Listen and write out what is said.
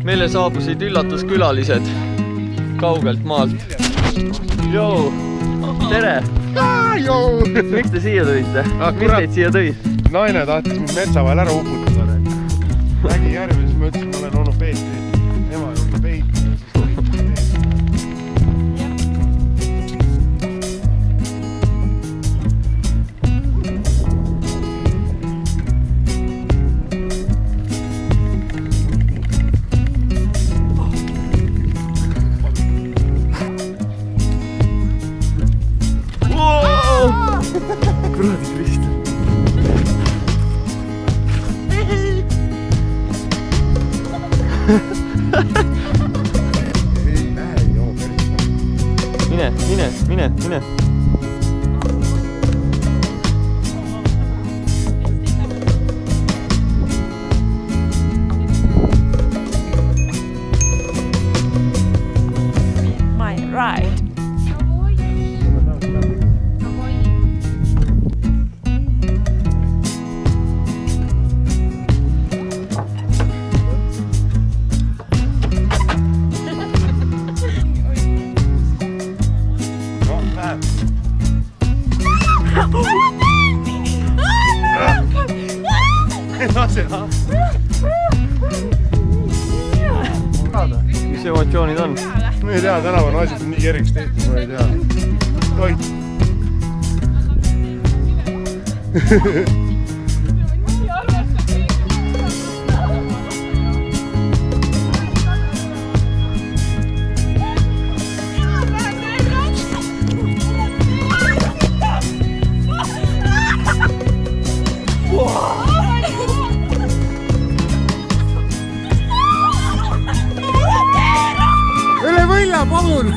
Meile saabusid üllatuskülalised kaugelt maalt. Joo, tere! Miks te siia tõite? Mis teid siia tõi? Naine tahtis mind metsa vahel ära uputada. Nägi järve, siis ma ütlesin, ma olen onu Peetri ema juurde Peetri. Kuradi Krist. Ei näe, joo, päris. Mine. My ride. Mis emotsioonid on? Ma ei tea, tänapäeval naised on nii kergeks tehtud, ma ei tea. Toit. Üle võlla, palun!